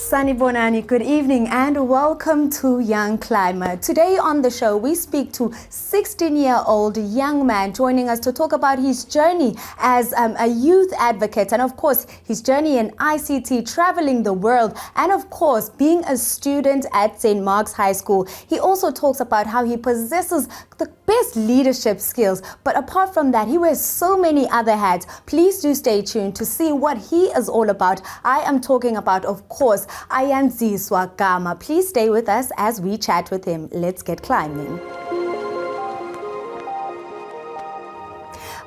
Sanibonani, good evening and welcome to Young Climber. Today on the show, we speak to 16-year-old young man joining us to talk about his journey as a youth advocate and of course his journey in ICT, traveling the world and of course being a student at St. Mark's High School. He also talks about how he possesses the best leadership skills, but apart from that, he wears so many other hats. Please do stay tuned to see what he is all about. I am talking about, of course, Ayandziswa Gama. Please stay with us as we chat with him. Let's get climbing.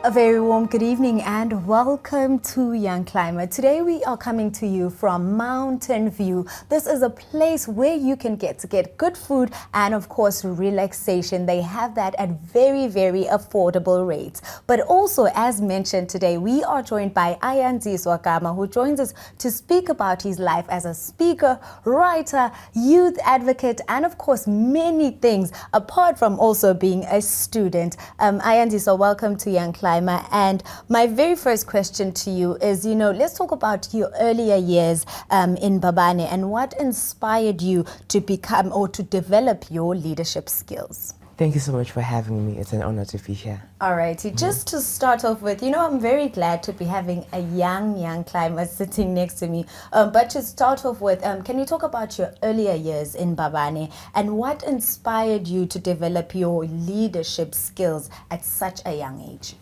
A very warm good evening and welcome to Young Climber. Today we are coming to you from Mountain View. This is a place where you can get good food and of course relaxation. They have that at very, very affordable rates. But also, as mentioned today, we are joined by Ayandziswa Gama, who joins us to speak about his life as a speaker, writer, youth advocate, and of course many things apart from also being a student. Ayandziswa, welcome to Young Climber. And my very first question to you is, let's talk about your earlier years in Babane and what inspired you to become or to develop your leadership skills. Thank you so much for having me. It's an honor to be here. All righty. Just to start off with, I'm very glad to be having a young climber sitting next to me. But to start off with, can you talk about your earlier years in Babane and what inspired you to develop your leadership skills at such a young age?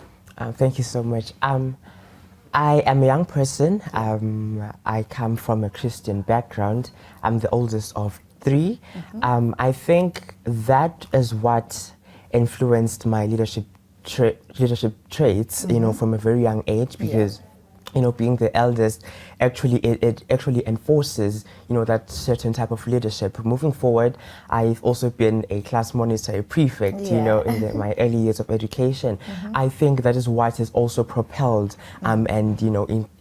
Thank you so much. I am a young person. I come from a Christian background. I'm the oldest of three. I think that is what influenced my leadership traits, from a very young age, because being the eldest, it actually enforces, that certain type of leadership. Moving forward, I've also been a class monitor, a prefect, in my early years of education. I think that is what has also propelled and,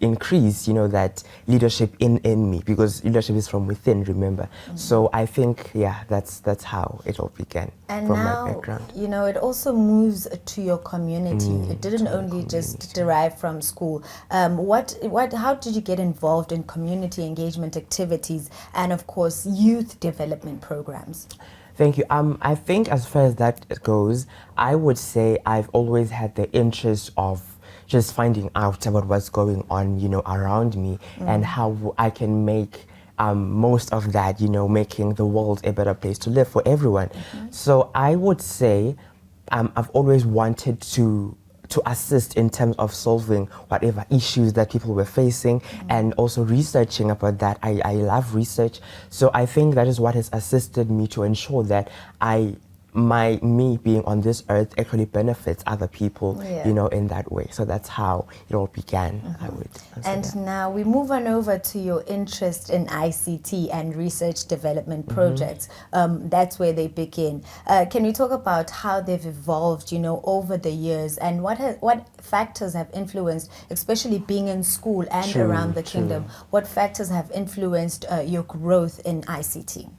increased, that leadership in me, because leadership is from within, remember. So I think, that's how it all began. And from now, my background. It also moves to your community. It didn't only just derive from school. How did you get involved in community engagement activities and, of course, youth development programs? Thank you. I think as far as that goes, I would say I've always had the interest of just finding out about what's going on, around me and how I can make most of that, making the world a better place to live for everyone. So I would say I've always wanted to assist in terms of solving whatever issues that people were facing and also researching about that. I love research. So I think that is what has assisted me to ensure that me being on this earth actually benefits other people, in that way. So that's how it all began, I would say. And now we move on over to your interest in ICT and research development projects. That's where they begin. Can you talk about how they've evolved, over the years and what factors have influenced, especially being in school and around the kingdom, what factors have influenced your growth in ICT?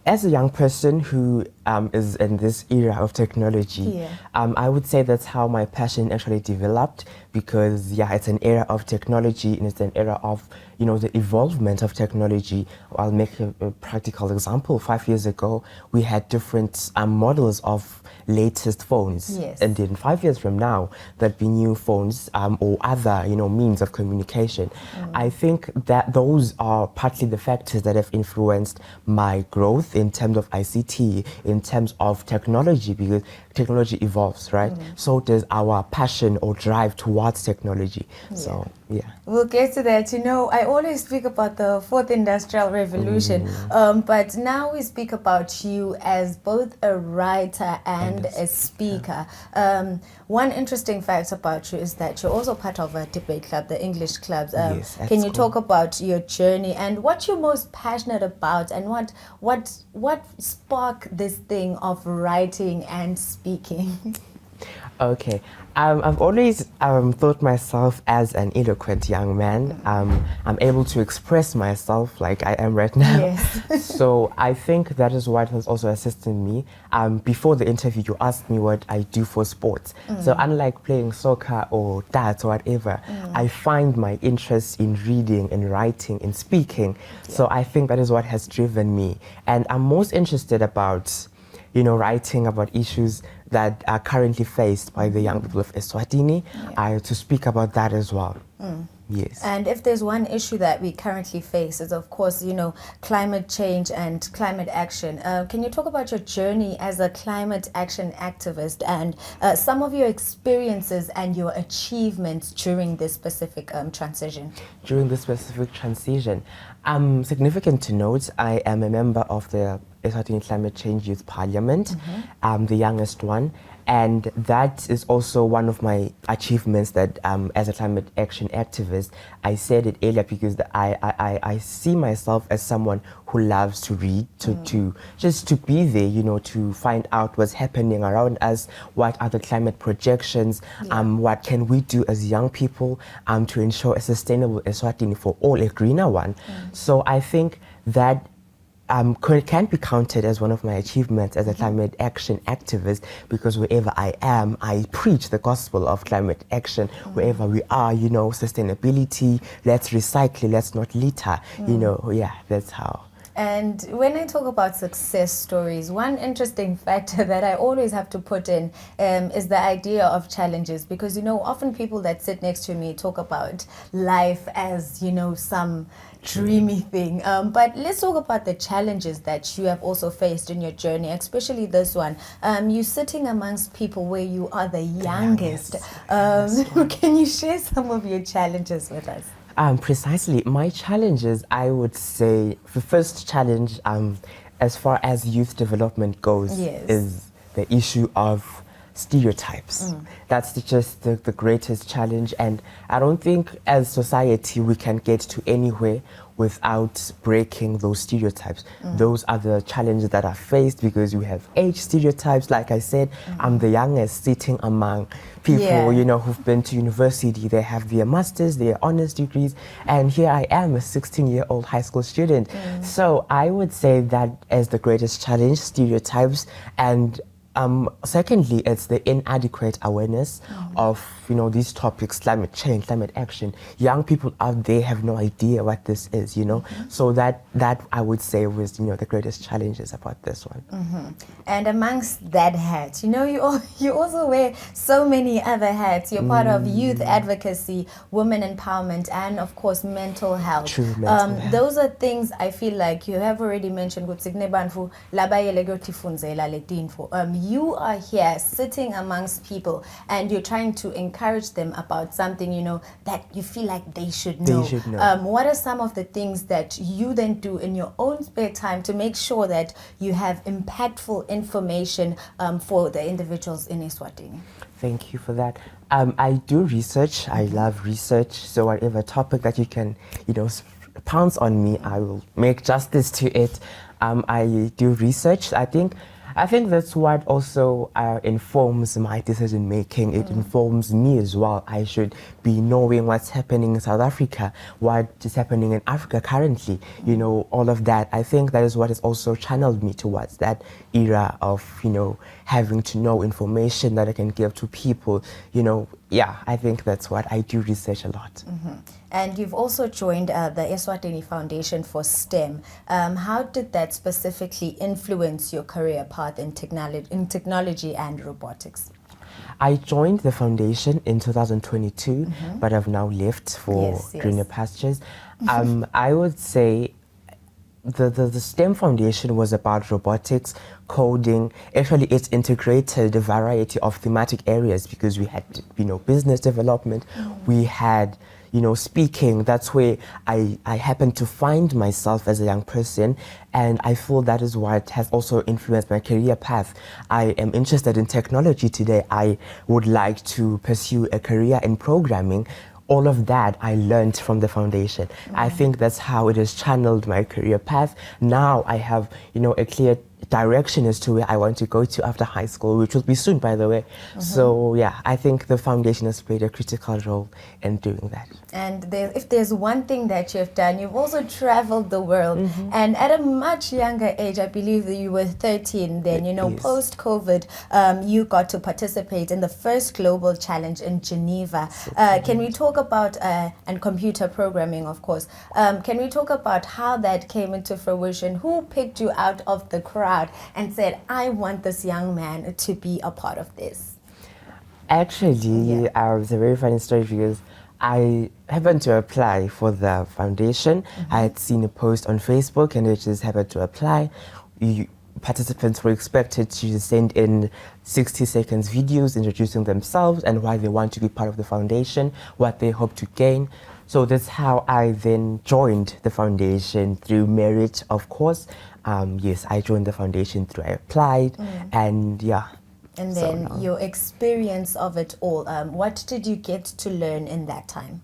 As a young person who is in this era of technology, I would say that's how my passion actually developed, because it's an era of technology and it's an era of the evolvement of technology. I'll make a practical example. 5 years ago, we had different models of latest phones, and then 5 years from now, there'd be new phones or other means of communication. I think that those are partly the factors that have influenced my growth in terms of ICT, in terms of technology, because technology evolves, right? So does our passion or drive towards technology. So we'll get to that. I always speak about the fourth industrial revolution, but now we speak about you as both a writer and a speaker. One interesting fact about you is that you're also part of a debate club, the English clubs. Can you talk about your journey and what you're most passionate about and what sparked this thing of writing and speaking? Okay. I've always thought myself as an eloquent young man. I'm able to express myself like I am right now. Yes. So I think that is what has also assisted me. Before the interview, you asked me what I do for sports. So unlike playing soccer or darts or whatever, I find my interest in reading and writing and speaking. So I think that is what has driven me. And I'm most interested about writing about issues that are currently faced by the young people of Eswatini, to speak about that as well. Yes. And if there's one issue that we currently face is, of course, climate change and climate action. Can you talk about your journey as a climate action activist and some of your experiences and your achievements during this specific transition? During this specific transition, significant to note, I am a member of the Eswatini Climate Change Youth Parliament. I'm the youngest one. And that is also one of my achievements that as a climate action activist, I said it earlier because I see myself as someone who loves to read, to just to be there, to find out what's happening around us, what are the climate projections, what can we do as young people to ensure a sustainable Eswatini for all, a greener one. So I think that can be counted as one of my achievements as a climate action activist, because wherever I am, I preach the gospel of climate action. Wherever we are, sustainability, let's recycle, let's not litter, that's how. And when I talk about success stories, one interesting factor that I always have to put in is the idea of challenges, because, often people that sit next to me talk about life as, some dreamy thing. But let's talk about the challenges that you have also faced in your journey, especially this one. You're sitting amongst people where you are the youngest. Can you share some of your challenges with us? Precisely. My challenges, I would say, the first challenge, as far as youth development goes, is the issue of stereotypes. That's just the greatest challenge, and I don't think as society we can get to anywhere without breaking those stereotypes. Those are the challenges that are faced because we have age stereotypes. Like I said, I'm the youngest sitting among people, who've been to university. They have their masters, their honors degrees, and here I am, a 16-year-old high school student. So I would say that as the greatest challenge, stereotypes, and secondly, it's the inadequate awareness of, these topics, climate change, climate action. Young people out there have no idea what this is, So that I would say was, the greatest challenges about this one. And amongst that hat, you also wear so many other hats. You're part of youth advocacy, women empowerment, and of course, mental health. True, mental health. Those are things I feel like you have already mentioned. You are here sitting amongst people and you're trying to encourage them about something, that you feel like they should know. What are some of the things that you then do in your own spare time to make sure that you have impactful information for the individuals in Eswatini? Thank you for that. I do research. I love research. So whatever topic that you can, pounce on me, I will make justice to it. I do research. I think that's what also informs my decision making. It informs me as well. I should be knowing what's happening in South Africa, what is happening in Africa currently, all of that. I think that is what has also channeled me towards that era of, having to know information that I can give to people, I think that's what I do, research a lot. And you've also joined the Eswatini Foundation for STEM. How did that specifically influence your career path in technology and robotics? I joined the foundation in 2022, but I've now left for greener pastures. I would say the STEM Foundation was about robotics, coding. Actually, it's integrated a variety of thematic areas because we had, business development, we had, speaking. That's where I happened to find myself as a young person, and I feel that is what has also influenced my career path. I am interested in technology today. I would like to pursue a career in programming. All of that I learned from the foundation. I think that's how it has channeled my career path. Now I have, a clear direction as to where I want to go to after high school, which will be soon, by the way. So yeah, I think the foundation has played a critical role in doing that. And if there's one thing that you've done, you've also traveled the world. And at a much younger age, I believe that you were 13 then, you know, Yes. post-COVID, you got to participate in the first global challenge in Geneva. Can we talk about, and computer programming, of course, can we talk about how that came into fruition? Who picked you out of the crowd and said, I want this young man to be a part of this? Actually, it's a very funny story because I happened to apply for the foundation. I had seen a post on Facebook and I just happened to apply. Participants were expected to send in 60 seconds videos introducing themselves and why they want to be part of the foundation, what they hope to gain. So that's how I then joined the foundation through merit, of course. Yes, I joined the foundation through, I applied, and yeah. And then your experience of it all, what did you get to learn in that time?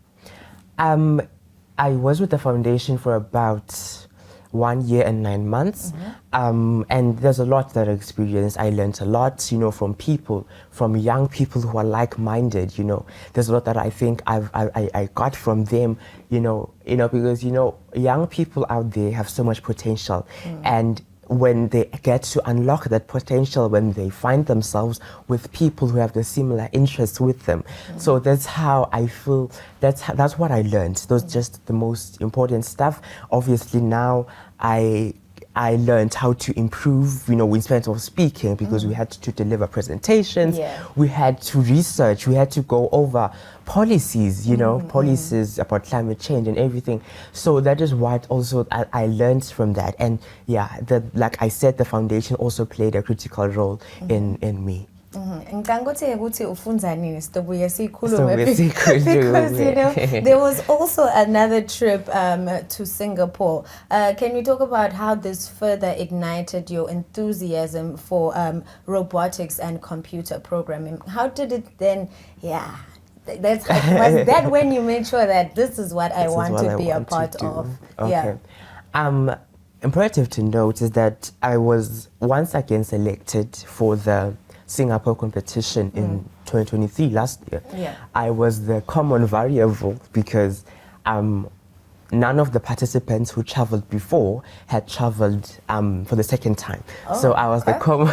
I was with the foundation for about 1 year and 9 months, and there's a lot that I experienced. I learned a lot, you know, from people, from young people who are like-minded. You know, there's a lot that I think I got from them. You know, because young people out there have so much potential, and when they get to unlock that potential, when they find themselves with people who have the similar interests with them. So that's how I feel, that's what I learned. Those just the most important stuff. Obviously now I learned how to improve, instead of speaking, because we had to deliver presentations, we had to research, we had to go over policies, policies about climate change and everything. So that is what also I learned from that. And yeah, like I said, the foundation also played a critical role in me. Because Because there was also another trip to Singapore. Can you talk about how this further ignited your enthusiasm for robotics and computer programming? How did it then, was that when you made sure that this is what I want to be a part of? Okay. Imperative to note is that I was once again selected for the Singapore competition in 2023 last year. I was the common variable because none of the participants who traveled before had traveled for the second time. So I was the common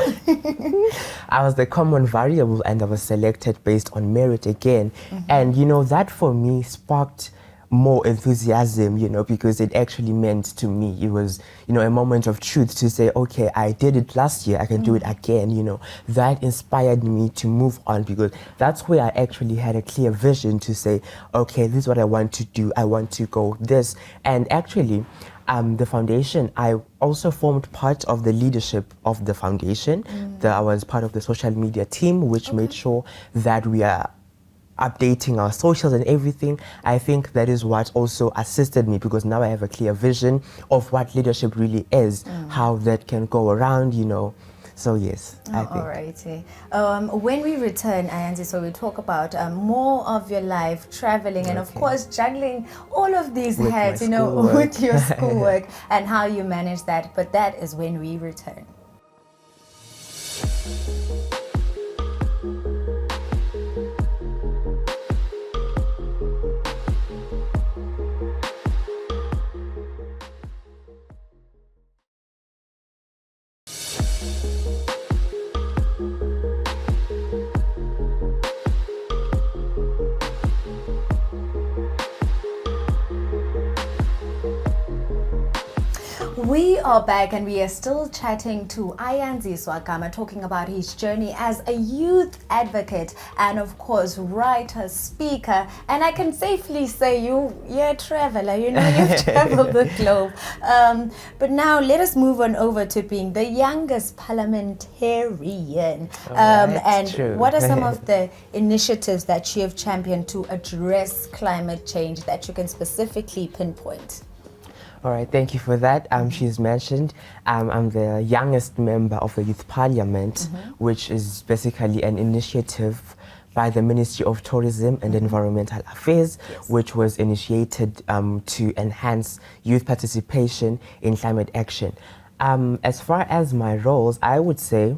I was the common variable, and I was selected based on merit again. And that for me sparked more enthusiasm, because it actually meant to me, it was, a moment of truth to say, okay, I did it last year, I can do it again, That inspired me to move on, because that's where I actually had a clear vision to say, okay, this is what I want to do, I want to go this. And actually, the foundation, I also formed part of the leadership of the foundation. I was part of the social media team, which made sure that we are updating our socials and everything. I think that is what also assisted me, because now I have a clear vision of what leadership really is, how that can go around, So yes, I think. All righty. When we return, Ayandziswa, we talk about more of your life, traveling, and of course juggling all of these With hats, my schoolwork. with your schoolwork and how you manage that. But that is when we return. We are back and we are still chatting to Ayandziswa Gama, talking about his journey as a youth advocate and of course writer, speaker, and I can safely say you're a traveler, you've traveled the globe. But now let us move on over to being the youngest parliamentarian. True. What are some of the initiatives that you have championed to address climate change that you can specifically pinpoint? All right, thank you for that. She's mentioned I'm the youngest member of the Youth Parliament, which is basically an initiative by the Ministry of Tourism and Environmental Affairs, which was initiated to enhance youth participation in climate action. As far as my roles, I would say,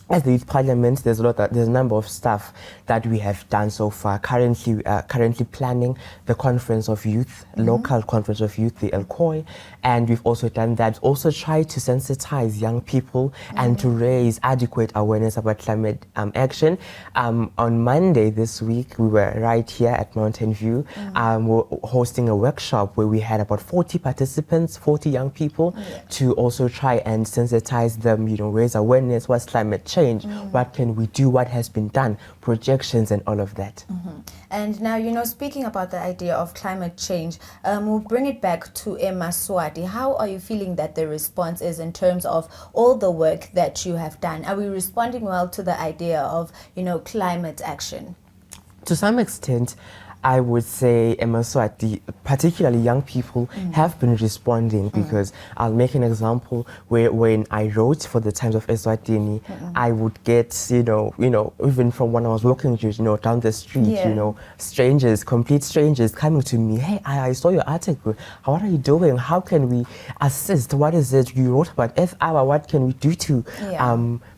as the Youth Parliament, there's a number of stuff that we have done so far. Currently planning the Conference of Youth, local Conference of Youth, the ELCOI, and we've also done that. Also tried to sensitize young people and to raise adequate awareness about climate action. On Monday this week, we were right here at Mountain View. We're hosting a workshop where we had about 40 participants, 40 young people, to also try and sensitize them, raise awareness, what's climate change, what can we do, what has been done, projections and all of that. And now, speaking about the idea of climate change, we'll bring it back to Ayandziswa. How are you feeling that the response is in terms of all the work that you have done? Are we responding well to the idea of, climate action? To some extent, I would say Ayandziswa, particularly young people, have been responding, because I'll make an example where when I wrote for the Times of Eswatini, I would get, even from when I was walking, down the street, strangers, complete strangers coming to me, hey, I saw your article, what are you doing? How can we assist? What is it you wrote about Earth Hour? What can we do to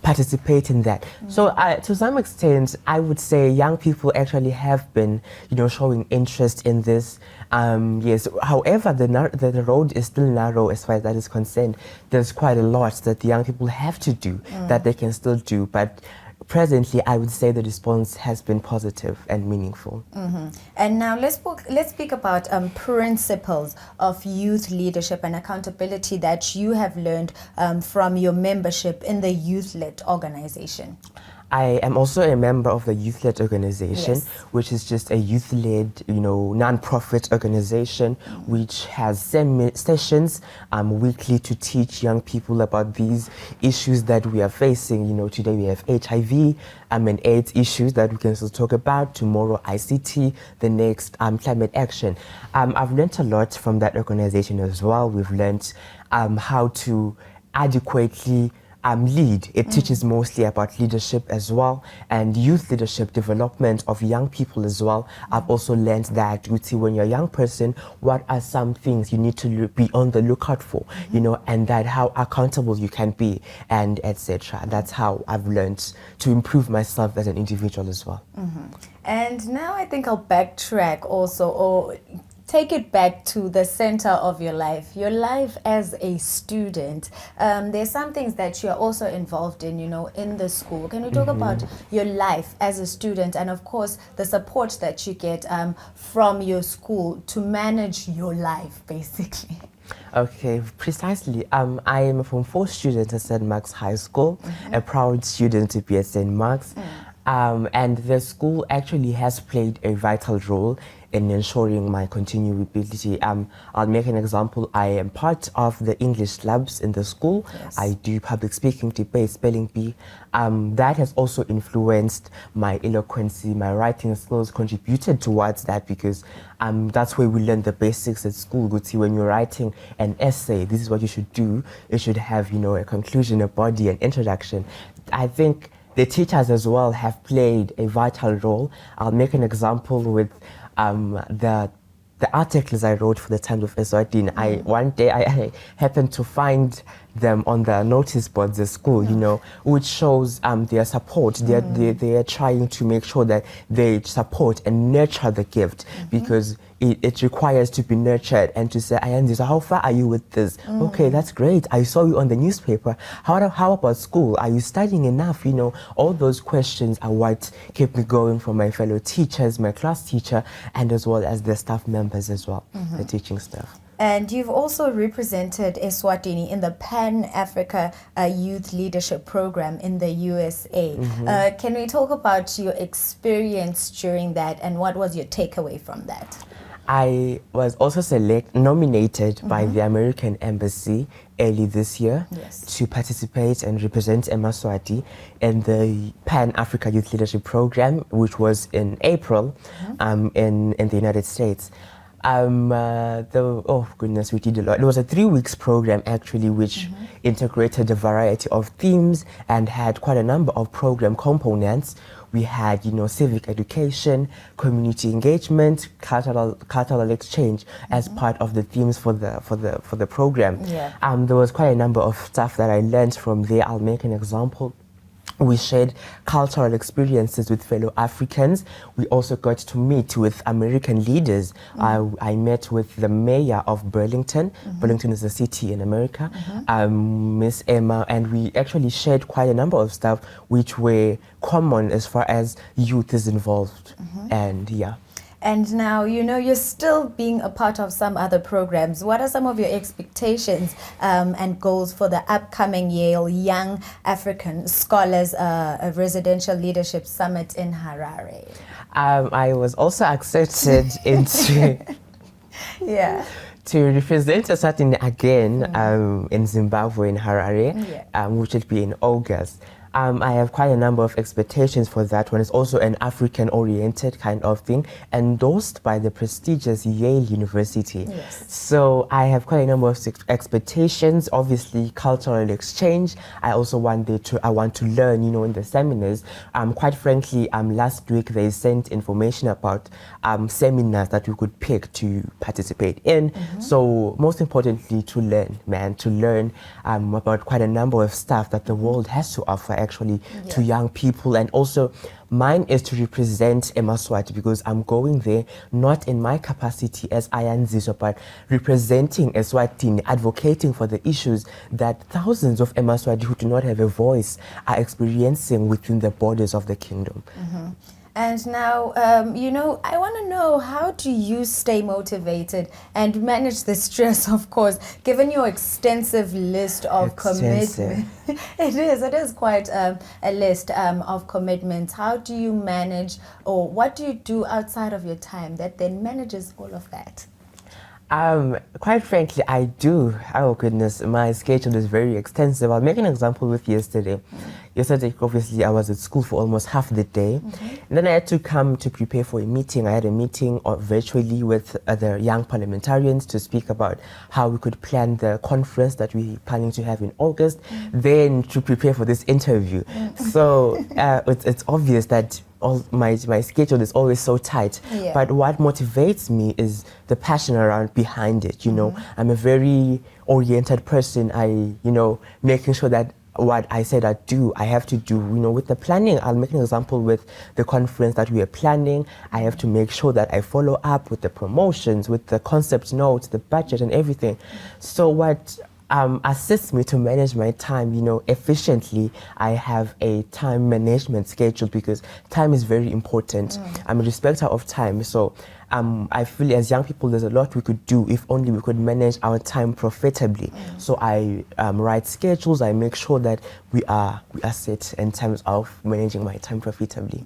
participate in that? So to some extent, I would say young people actually have been, showing interest in this. Yes, however, the road is still narrow as far as that is concerned. There's quite a lot that the young people have to do that they can still do, but presently I would say the response has been positive and meaningful. And now let's speak about principles of youth leadership and accountability that you have learned from your membership in the youth-led organization. I am also a member of the Youth-Led organization, which is just a youth-led, non-profit organization, which has sessions weekly to teach young people about these issues that we are facing. Today we have HIV and AIDS issues that we can still talk about. Tomorrow, ICT, the next climate action. I've learned a lot from that organization as well. We've learned how to adequately lead. It teaches mostly about leadership as well, and youth leadership, development of young people as well. I've also learned that when you're a young person, what are some things you need to be on the lookout for, and that how accountable you can be, and etc. That's how I've learned to improve myself as an individual as well. And now I think I'll backtrack also, or take it back to the center of your life as a student. There's some things that you're also involved in, in the school. Can you talk about your life as a student, and of course the support that you get from your school to manage your life, basically? Okay, precisely. I am a Form 4 student at St. Mark's High School, a proud student to be at St. Mark's. And the school actually has played a vital role in ensuring my continuity. I'll make an example. I am part of the English clubs in the school. I do public speaking, debate, spelling bee. That has also influenced my eloquency, my writing skills, contributed towards that, because that's where we learn the basics at school. When you're writing an essay, this is what you should do. It should have, a conclusion, a body, an introduction. I think the teachers as well have played a vital role. I'll make an example with the articles I wrote for the Times of Eswatini. One day I happened to find them on the notice boards at school, which shows their support. They are trying to make sure that they support and nurture the gift, because it requires to be nurtured, and to say, Ayandziswa, how far are you with this? Okay, that's great. I saw you on the newspaper. How about school? Are you studying enough? All those questions are what keep me going from my fellow teachers, my class teacher, and as well as the staff members as well, the teaching staff. And you've also represented Eswatini in the Pan-Africa Youth Leadership Program in the USA. Can we talk about your experience during that, and what was your takeaway from that? I was also nominated by the American Embassy early this year to participate and represent Ayandziswa in the Pan-Africa Youth Leadership Program, which was in April in the United States. Oh goodness, we did a lot. It was a 3 weeks program actually, which integrated a variety of themes and had quite a number of program components, we had, you know, civic education, community engagement, cultural exchange as part of the themes for the program. Yeah. There was quite a number of stuff that I learned from there. I'll make an example. We shared cultural experiences with fellow Africans. We also got to meet with American leaders. I met with the mayor of Burlington. Burlington is a city in America, Miss Emma, and we actually shared quite a number of stuff which were common as far as youth is involved. And yeah. And now, you know, you're still being a part of some other programs. What are some of your expectations and goals for the upcoming Yale Young African Scholars Residential Leadership Summit in Harare? I was also accepted into Yeah. to represent Eswatini again in Zimbabwe, in Harare, which will be in August. I have quite a number of expectations for that one. It's also an African-oriented kind of thing, endorsed by the prestigious Yale University. Yes. So I have quite a number of expectations. Obviously, cultural exchange. I also want to learn, you know, in the seminars. Quite frankly, last week they sent information about seminars that we could pick to participate in. So most importantly, to learn about quite a number of stuff that the world has to offer actually to young people. And also mine is to represent Emaswati, because I'm going there not in my capacity as Ayandziswa, but representing Eswatini, advocating for the issues that thousands of Emaswati who do not have a voice are experiencing within the borders of the kingdom. And now, you know, I want to know, how do you stay motivated and manage the stress, of course, given your extensive list of commitments? It is quite a list of commitments. How do you manage, or what do you do outside of your time that then manages all of that? Quite frankly, I do. Oh goodness, my schedule is very extensive. I'll make an example with yesterday. Yesterday, obviously, I was at school for almost half the day. And then I had to come to prepare for a meeting. I had a meeting virtually with other young parliamentarians to speak about how we could plan the conference that we're planning to have in August, then to prepare for this interview. So it's obvious that all my schedule is always so tight. But what motivates me is the passion around behind it, you know. I'm a very oriented person. Making sure that what I said I do, I have to do, you know, with the planning. I'll make an example with the conference that we are planning. I have to make sure that I follow up with the promotions, with the concept notes, the budget and everything. So what assists me to manage my time, you know, efficiently, I have a time management schedule, because time is very important. I'm a respecter of time. So I feel as young people, there's a lot we could do if only we could manage our time profitably. So I write schedules. I make sure that we are set in terms of managing my time profitably.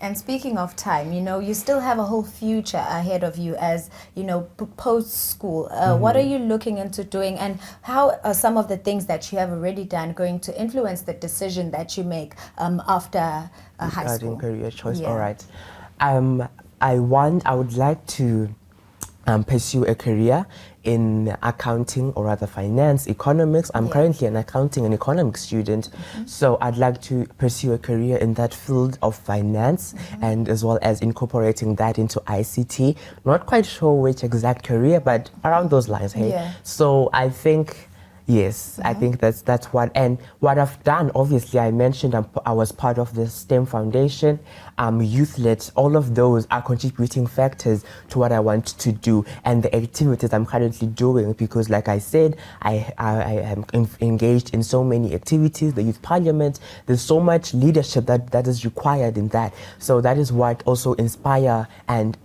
And speaking of time, you know, you still have a whole future ahead of you as, you know, post-school. What are you looking into doing, and how are some of the things that you have already done going to influence the decision that you make after high school? Career choice, all right. I would like to pursue a career in accounting, or rather finance, economics. I'm currently an accounting and economics student, so I'd like to pursue a career in that field of finance, and as well as incorporating that into ICT. Not quite sure which exact career, but around those lines, hey? So I think, yes, I think that's what I've done. Obviously, I mentioned I was part of the STEM Foundation, youth-led. All of those are contributing factors to what I want to do and the activities I'm currently doing, because like I said, I am engaged in so many activities, the youth parliament. There's so much leadership that is required in that. So that is what also inspire and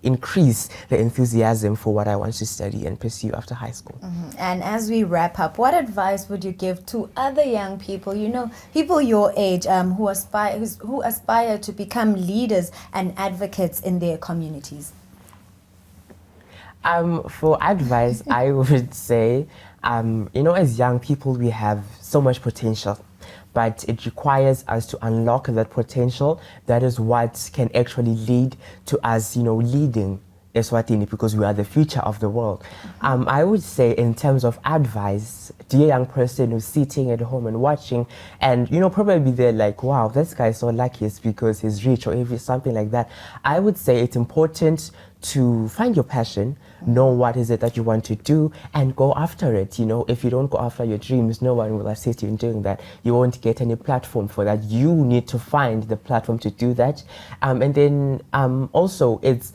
increase the enthusiasm for what I want to study and pursue after high school. And as we wrap up, what advice would you give to other young people, you know, people your age, who aspire to become leaders and advocates in their communities? For advice, I would say, as young people, we have so much potential, but it requires us to unlock that potential. That is what can actually lead to us, leading Eswatini because we are the future of the world. I would say in terms of advice, dear young person who's sitting at home and watching, and probably they're like, wow, this guy is so lucky, it's because he's rich or if it's something like that. I would say it's important to find your passion, know what is it that you want to do, and go after it. If you don't go after your dreams, no one will assist you in doing that. You won't get any platform for that. You need to find the platform to do that. And then also it's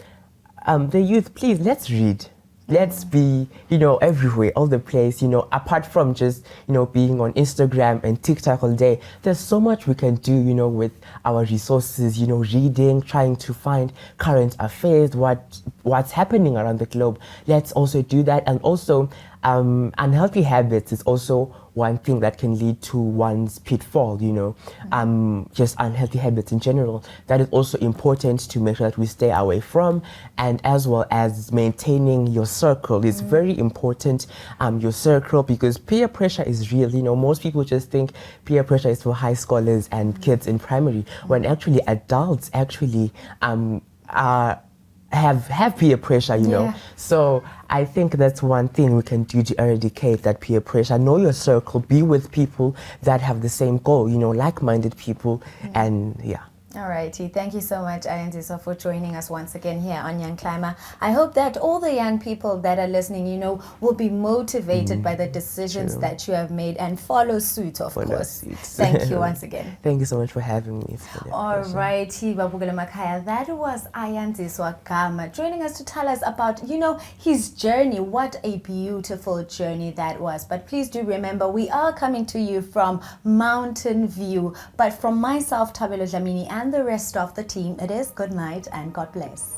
the youth, please, let's read. Let's be, everywhere, all the place, apart from just, being on Instagram and TikTok all day. There's so much we can do, with our resources, reading, trying to find current affairs, what's happening around the globe. Let's also do that. And also, unhealthy habits is also one thing that can lead to one's pitfall, just unhealthy habits in general. That is also important to make sure that we stay away from, and as well as maintaining your circle is very important, your circle, because peer pressure is real. Most people just think peer pressure is for high scholars and kids in primary, when actually adults actually have peer pressure, know. So I think that's one thing we can do to eradicate that peer pressure. Know your circle, be with people that have the same goal, like-minded people, and yeah. All righty. Thank you so much, Ayandziswa, for joining us once again here on Young Climber. I hope that all the young people that are listening, will be motivated by the decisions that you have made and follow suit, of course. Thank you once again. Thank you so much for having me. All righty, Babugile Makaya. That was Ayandziswa Gama joining us to tell us about, his journey. What a beautiful journey that was. But please do remember, we are coming to you from Mountain View. But from myself, Tabelo Dlamini, and the rest of the team, it is good night and God bless.